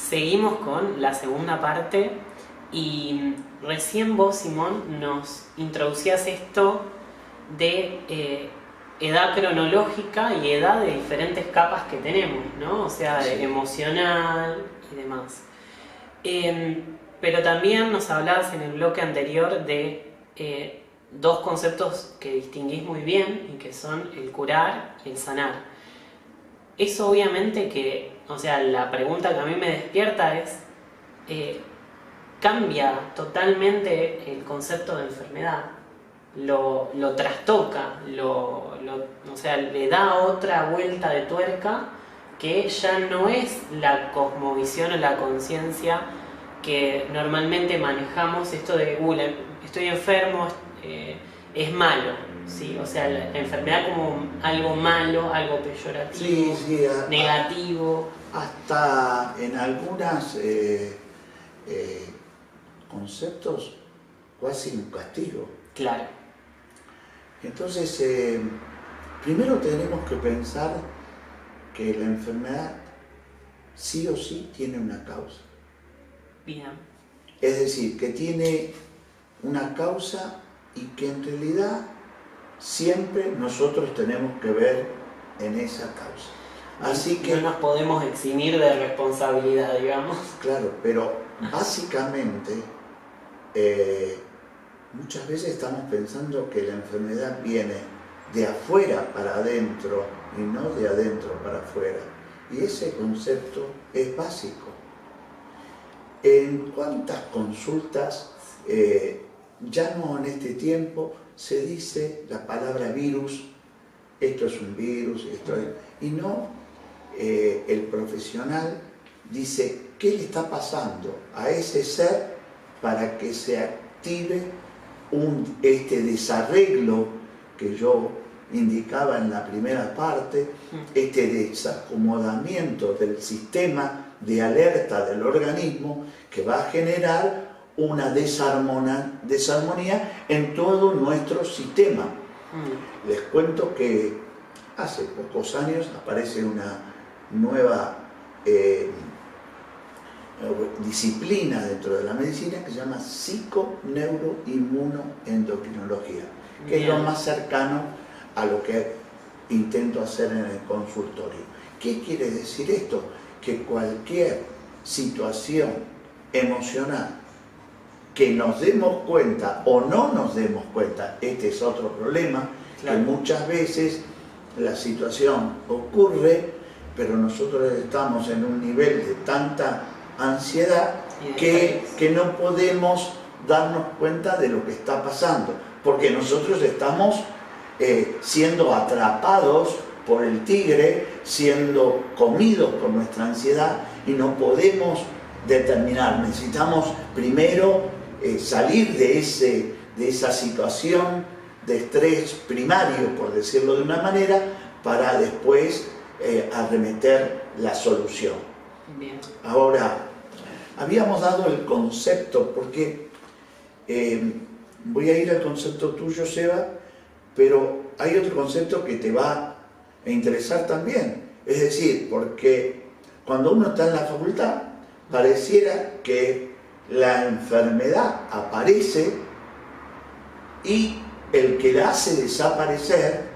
seguimos con la segunda parte y recién vos, Simón, nos introducías esto de edad cronológica y edad de diferentes capas que tenemos, ¿no? O sea, de emocional y demás. Pero también nos hablabas en el bloque anterior de dos conceptos que distinguís muy bien y que son el curar y el sanar. Eso obviamente que, o sea, la pregunta que a mí me despierta es, cambia totalmente el concepto de enfermedad, lo trastoca, o sea, le da otra vuelta de tuerca que ya no es la cosmovisión o la conciencia que normalmente manejamos, esto de, estoy enfermo, es malo, ¿sí? O sea, la enfermedad como algo malo, algo peyorativo, negativo. Hasta en algunos conceptos casi un castigo. Claro. Entonces, primero tenemos que pensar que la enfermedad sí o sí tiene una causa. Bien. Es decir, que tiene una causa y que en realidad siempre nosotros tenemos que ver en esa causa. Así que no nos podemos eximir de responsabilidad, digamos. Claro, pero básicamente muchas veces estamos pensando que la enfermedad viene de afuera para adentro y no de adentro para afuera. Y ese concepto es básico. ¿En cuántas consultas, ya no en este tiempo, se dice la palabra virus? Esto es un virus, esto es... Y no, el profesional dice qué le está pasando a ese ser para que se active este desarreglo que yo indicaba en la primera parte, este desacomodamiento del sistema de alerta del organismo que va a generar una desarmonía en todo nuestro sistema. Les cuento que hace pocos años aparece una nueva disciplina dentro de la medicina que se llama psiconeuroinmunoendocrinología, que es lo más cercano a lo que intento hacer en el consultorio. ¿Qué quiere decir esto? Que cualquier situación emocional que nos demos cuenta o no nos demos cuenta, este es otro problema, claro, que muchas veces la situación ocurre, pero nosotros estamos en un nivel de tanta ansiedad que no podemos darnos cuenta de lo que está pasando, porque nosotros estamos siendo atrapados por el tigre, siendo comidos por nuestra ansiedad y no podemos determinar. Necesitamos primero salir de esa situación de estrés primario, por decirlo de una manera, para después arremeter la solución. Bien. Ahora, habíamos dado el concepto, porque voy a ir al concepto tuyo, Seba, pero hay otro concepto que te va a interesar también. Es decir, porque cuando uno está en la facultad, pareciera que la enfermedad aparece y el que la hace desaparecer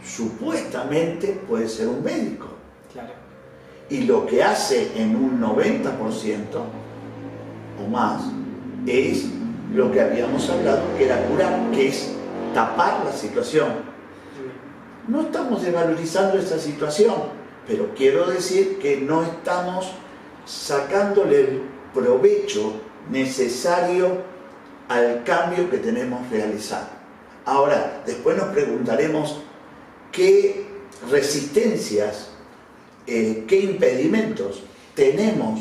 supuestamente puede ser un médico. Claro. Y lo que hace en un 90% o más es lo que habíamos hablado, que era curar, que es tapar la situación. No estamos desvalorizando esa situación, pero quiero decir que no estamos sacándole el provecho necesario al cambio que tenemos realizado. Ahora, después nos preguntaremos qué resistencias, qué impedimentos tenemos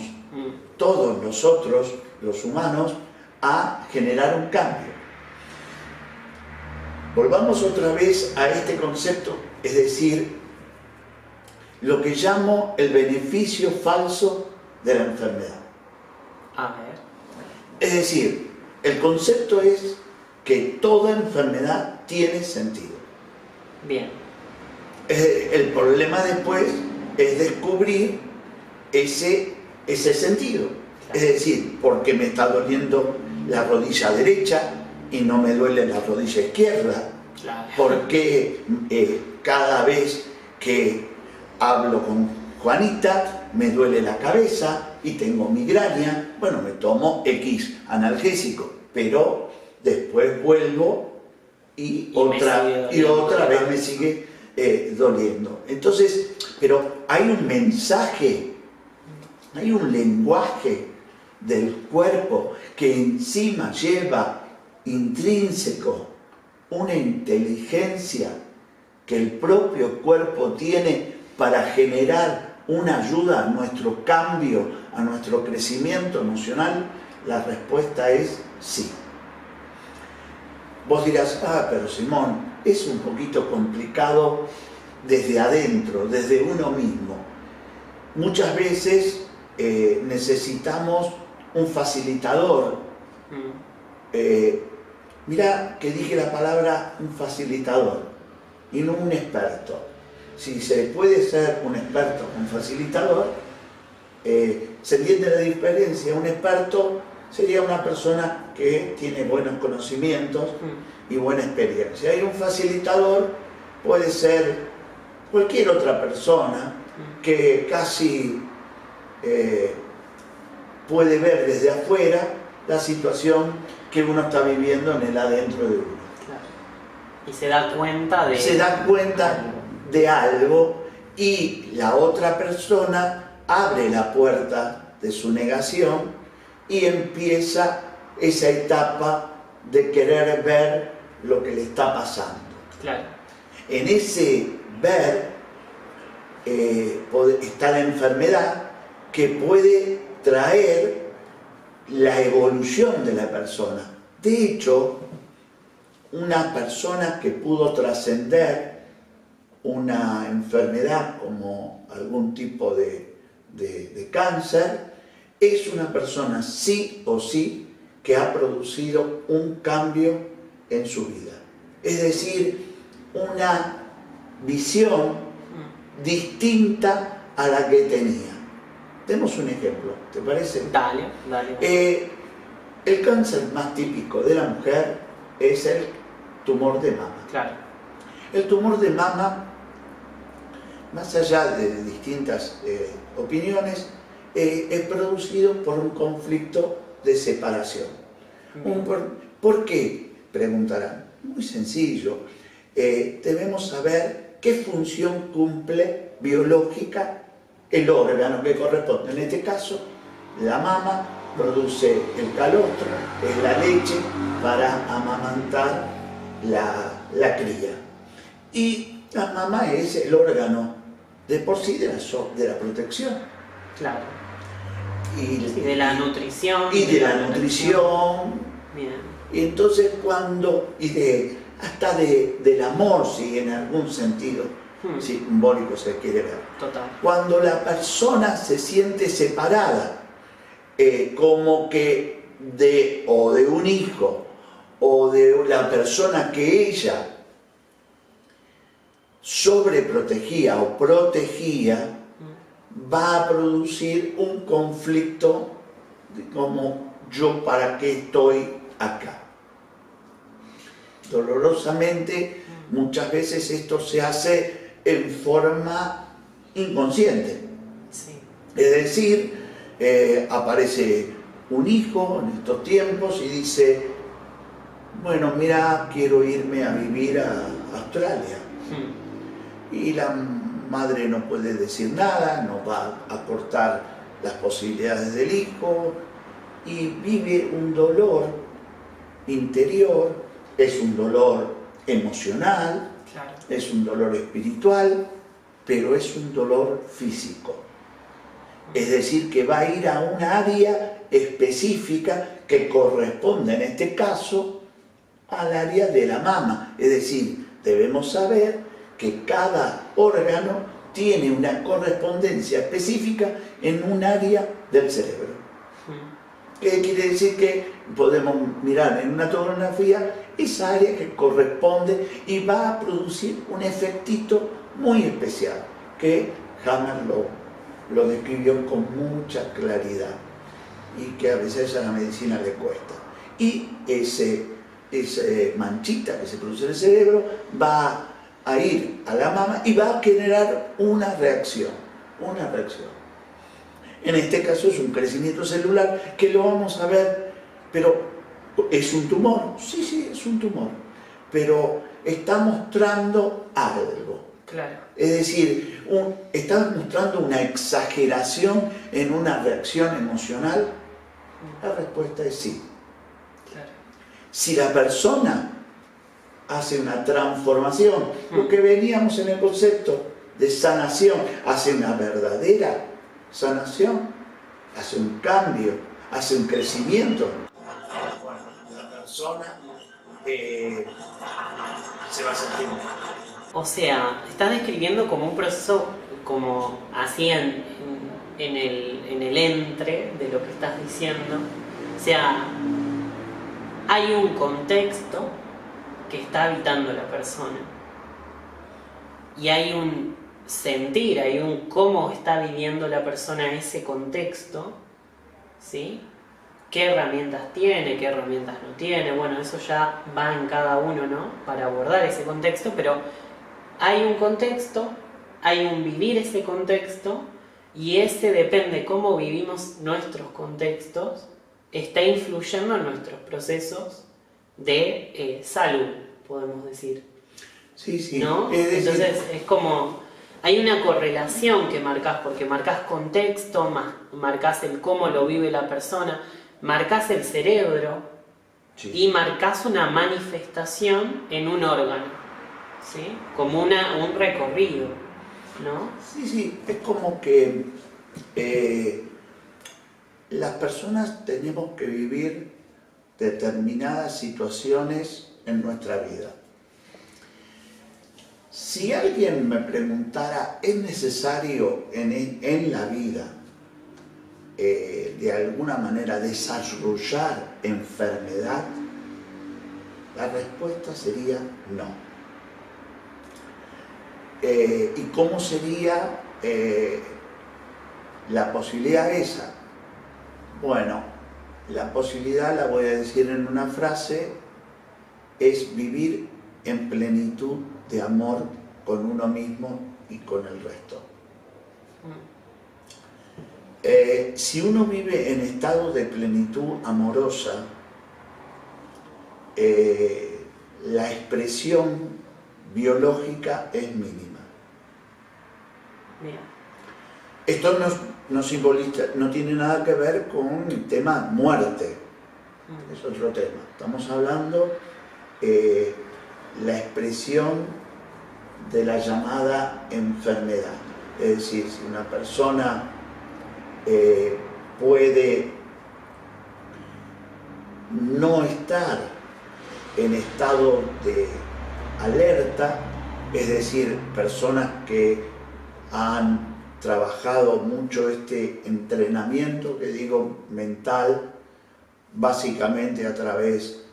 todos nosotros, los humanos, a generar un cambio. Volvamos otra vez a este concepto, es decir, lo que llamo el beneficio falso de la enfermedad. A ver. Es decir, el concepto es que toda enfermedad tiene sentido. Bien. El problema después es descubrir ese ese sentido. Claro. Es decir, porque me está doliendo la rodilla derecha y no me duele la rodilla izquierda. Claro. Porque cada vez que hablo con Juanita me duele la cabeza y tengo migraña. Bueno, me tomo X analgésico, pero después vuelvo y otra vez me sigue doliendo. Entonces, pero hay un mensaje, hay un lenguaje del cuerpo que encima lleva intrínseco una inteligencia que el propio cuerpo tiene para generar una ayuda a nuestro cambio, a nuestro crecimiento emocional. La respuesta es sí. Vos dirás, pero Simón, es un poquito complicado desde adentro, desde uno mismo. Muchas veces necesitamos un facilitador. Mirá que dije la palabra un facilitador y no un experto. Si se puede ser un experto, un facilitador, se entiende la diferencia. Un experto sería una persona que tiene buenos conocimientos y buena experiencia. Y un facilitador puede ser cualquier otra persona que casi puede ver desde afuera la situación que uno está viviendo en el adentro de uno. Claro. Y se da cuenta de... Se da cuenta de algo y la otra persona abre la puerta de su negación y empieza esa etapa de querer ver lo que le está pasando. Claro. En ese ver está la enfermedad que puede traer la evolución de la persona. De hecho, una persona que pudo trascender una enfermedad como algún tipo de cáncer, es una persona sí o sí que ha producido un cambio en su vida. Es decir, una visión distinta a la que tenía. Demos un ejemplo, ¿te parece? Dale. El cáncer más típico de la mujer es el tumor de mama. Claro. El tumor de mama, más allá de distintas opiniones, es producido por un conflicto de separación. ¿Por qué? Preguntarán. Muy sencillo. Debemos saber qué función cumple biológica el órgano que corresponde. En este caso, la mama produce el calostro, es la leche para amamantar la cría. Y la mama es el órgano de por sí de la protección. Claro. Y de la nutrición. Y de la nutrición. Bien. Y entonces hasta del amor, si en algún sentido simbólico se quiere ver. Total. Cuando la persona se siente separada, como que de un hijo o de la persona que ella sobreprotegía o protegía, va a producir un conflicto de como yo para qué estoy acá. Dolorosamente, muchas veces esto se hace en forma inconsciente. Sí. Es decir, aparece un hijo en estos tiempos y dice, bueno, mira, quiero irme a vivir a Australia. Y la madre no puede decir nada, no va a cortar las posibilidades del hijo y vive un dolor interior, es un dolor emocional, claro, es un dolor espiritual, pero es un dolor físico. Es decir, que va a ir a un área específica que corresponde en este caso al área de la mama. Es decir, debemos saber que cada órgano tiene una correspondencia específica en un área del cerebro. ¿Qué quiere decir? Que podemos mirar en una tomografía esa área que corresponde y va a producir un efectito muy especial que Hammer lo describió con mucha claridad y que a veces a la medicina le cuesta. Y ese manchita que se produce en el cerebro va a ir a la mama y va a generar una reacción. En este caso es un crecimiento celular que lo vamos a ver, pero ¿es un tumor? Sí, es un tumor, pero está mostrando algo. Claro. Es decir, está mostrando una exageración en una reacción emocional. La respuesta es sí. Claro. Si la persona hace una transformación, lo que veníamos en el concepto de sanación, hace una verdadera sanación, hace un cambio, hace un crecimiento, la persona se va a sentir mejor. O sea, estás describiendo como un proceso, como así en el entre de lo que estás diciendo. O sea, hay un contexto que está habitando la persona y hay un sentir, hay un cómo está viviendo la persona ese contexto, ¿sí? ¿Qué herramientas tiene, qué herramientas no tiene? Bueno, eso ya va en cada uno, ¿no? Para abordar ese contexto, pero hay un contexto, hay un vivir ese contexto y ese depende cómo vivimos nuestros contextos, está influyendo en nuestros procesos de salud, podemos decir. Sí. ¿No? Entonces es como, hay una correlación que marcas, porque marcas contexto, marcas el cómo lo vive la persona, marcas el cerebro, sí, y marcas una manifestación en un órgano, ¿sí? Como un recorrido, ¿no? Sí, es como que las personas tenemos que vivir determinadas situaciones en nuestra vida. Si alguien me preguntara, ¿es necesario en la vida de alguna manera desarrollar enfermedad? La respuesta sería no. ¿Y cómo sería la posibilidad esa? Bueno, la posibilidad, la voy a decir en una frase, es vivir en plenitud de amor con uno mismo y con el resto. Si uno vive en estado de plenitud amorosa, la expresión biológica es mínima. Bien. Esto no simboliza, no tiene nada que ver con el tema muerte, es otro tema. Estamos hablando la expresión de la llamada enfermedad. Es decir, si una persona puede no estar en estado de alerta, es decir, personas que han trabajado mucho este entrenamiento, que digo, mental, básicamente a través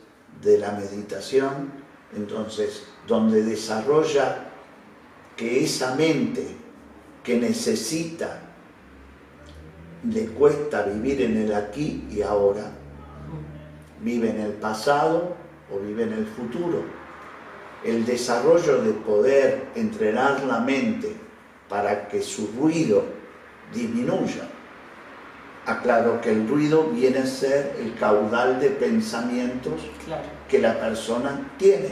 de la meditación, entonces, donde desarrolla que esa mente que necesita, le cuesta vivir en el aquí y ahora, vive en el pasado o vive en el futuro. El desarrollo de poder entrenar la mente para que su ruido disminuya. Aclaro que el ruido viene a ser el caudal de pensamientos, claro, que la persona tiene.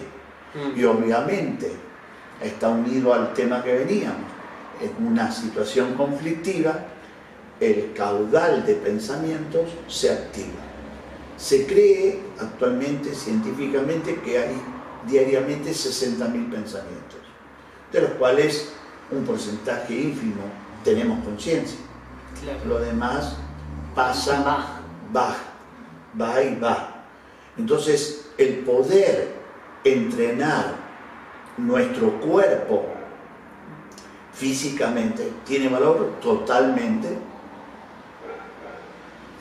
Y obviamente está unido al tema que veníamos. En una situación conflictiva, el caudal de pensamientos se activa. Se cree actualmente, científicamente, que hay diariamente 60.000 pensamientos, de los cuales un porcentaje ínfimo tenemos conciencia. Claro. Lo demás pasa, va y va. Entonces, el poder entrenar nuestro cuerpo físicamente tiene valor totalmente.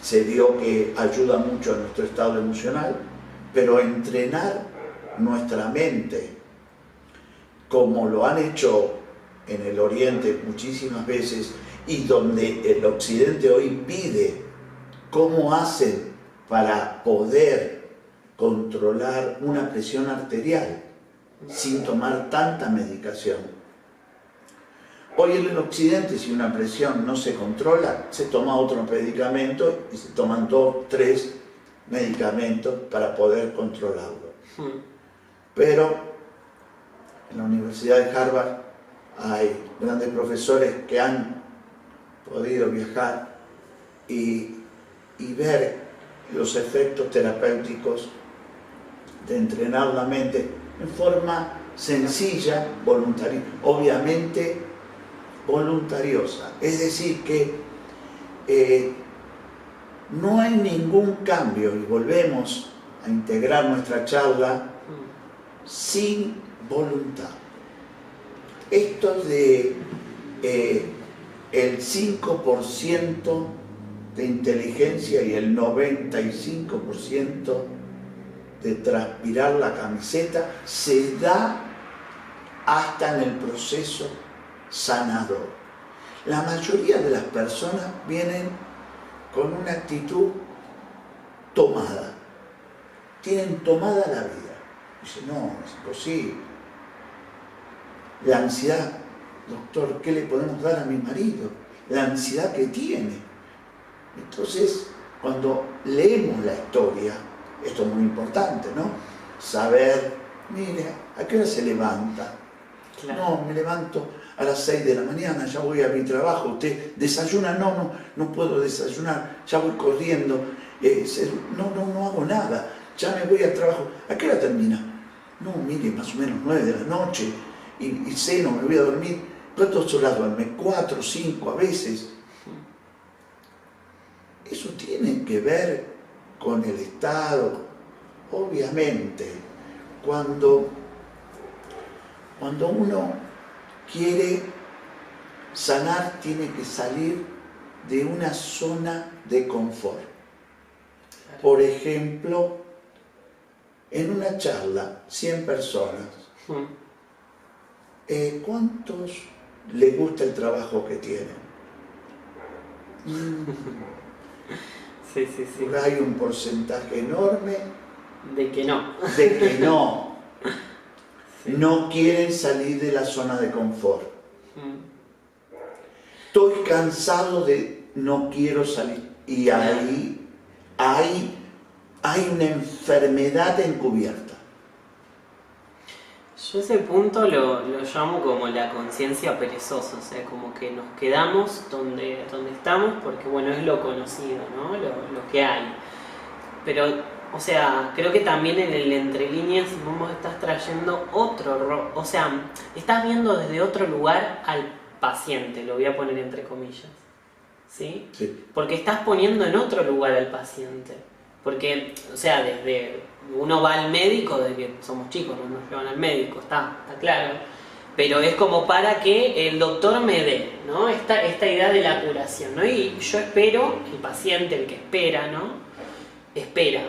Se vio que ayuda mucho a nuestro estado emocional, pero entrenar nuestra mente, como lo han hecho en el Oriente muchísimas veces, y donde el occidente hoy pide cómo hacen para poder controlar una presión arterial sin tomar tanta medicación. Hoy en el occidente, si una presión no se controla, se toma otro medicamento y se toman 2, 3 medicamentos para poder controlarlo. Pero en la Universidad de Harvard hay grandes profesores que han podido viajar y ver los efectos terapéuticos de entrenar la mente en forma sencilla, voluntaria, obviamente voluntariosa. Es decir, que no hay ningún cambio, y volvemos a integrar nuestra charla, sin voluntad. Esto de el 5% de inteligencia y el 95% de transpirar la camiseta se da hasta en el proceso sanador. La mayoría de las personas vienen con una actitud tomada, tienen tomada la vida. Dicen, no, es imposible. La ansiedad, doctor, ¿qué le podemos dar a mi marido? La ansiedad que tiene. Entonces, cuando leemos la historia, esto es muy importante, ¿no? Saber, mire, ¿a qué hora se levanta? Claro. No, me levanto a las 6 de la mañana, ya voy a mi trabajo. ¿Usted desayuna? No puedo desayunar, ya voy corriendo. No hago nada, ya me voy al trabajo. ¿A qué hora termina? No, mire, más o menos 9 de la noche, y ceno, me voy a dormir. ¿Cuántas horas duerme? 4, 5 a veces. Eso tiene que ver con el Estado, obviamente. Cuando uno quiere sanar, tiene que salir de una zona de confort. Por ejemplo, en una charla, 100 personas, ¿cuántos les gusta el trabajo que tienen? Sí. Hay un porcentaje enorme de que no. Sí. No quieren salir de la zona de confort. Estoy cansado de no quiero salir. Y ahí hay una enfermedad encubierta. Yo ese punto lo llamo como la conciencia perezosa, o sea, como que nos quedamos donde estamos porque, bueno, es lo conocido, ¿no? Lo que hay. Pero, o sea, creo que también en el entre líneas vos estás trayendo otro, o sea, estás viendo desde otro lugar al paciente, lo voy a poner entre comillas, ¿sí? Sí. Porque estás poniendo en otro lugar al paciente. Porque, o sea, desde uno va al médico, desde que somos chicos, no nos llevan al médico, está claro. Pero es como para que el doctor me dé, ¿no? Esta idea de la curación, ¿no? Y yo espero, el paciente, el que espera, ¿no? Espera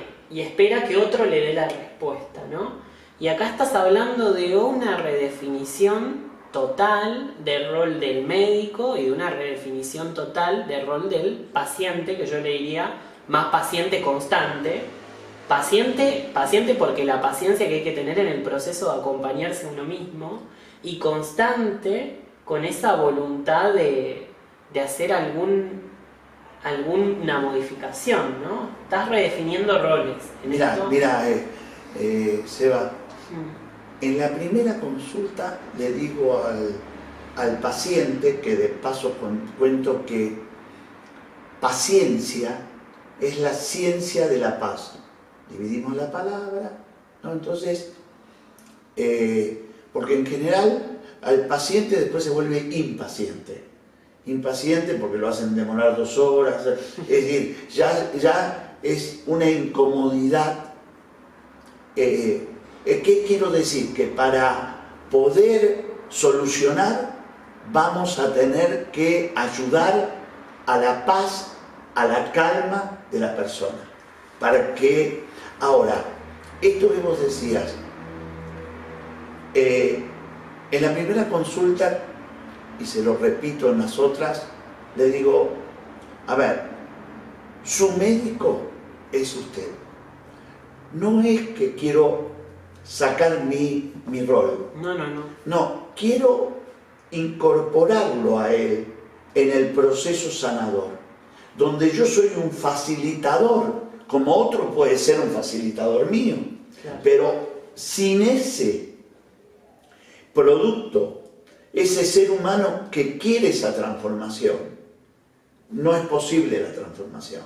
que otro le dé la respuesta, ¿no? Y acá estás hablando de una redefinición total del rol del médico y de una redefinición total del rol del paciente, que yo le diría más paciente constante. Paciente porque la paciencia que hay que tener en el proceso de acompañarse a uno mismo, y constante con esa voluntad de hacer alguna modificación, ¿no? Estás redefiniendo roles. Mira, Seba, en la primera consulta le digo al paciente, que de paso cuento que paciencia es la ciencia de la paz. Dividimos la palabra, ¿no? Entonces, porque en general al paciente después se vuelve impaciente. Impaciente porque lo hacen demorar 2 horas, es decir, ya es una incomodidad. ¿Qué quiero decir? Que para poder solucionar vamos a tener que ayudar a la paz, a la calma de la persona. Para que, ahora, esto que vos decías, en la primera consulta, y se lo repito en las otras, le digo, a ver, su médico es usted. No es que quiero sacar mi rol. No. No, quiero incorporarlo a él en el proceso sanador, donde yo soy un facilitador, como otro puede ser un facilitador mío, Claro. pero sin ese producto, ese ser humano que quiere esa transformación, no es posible la transformación.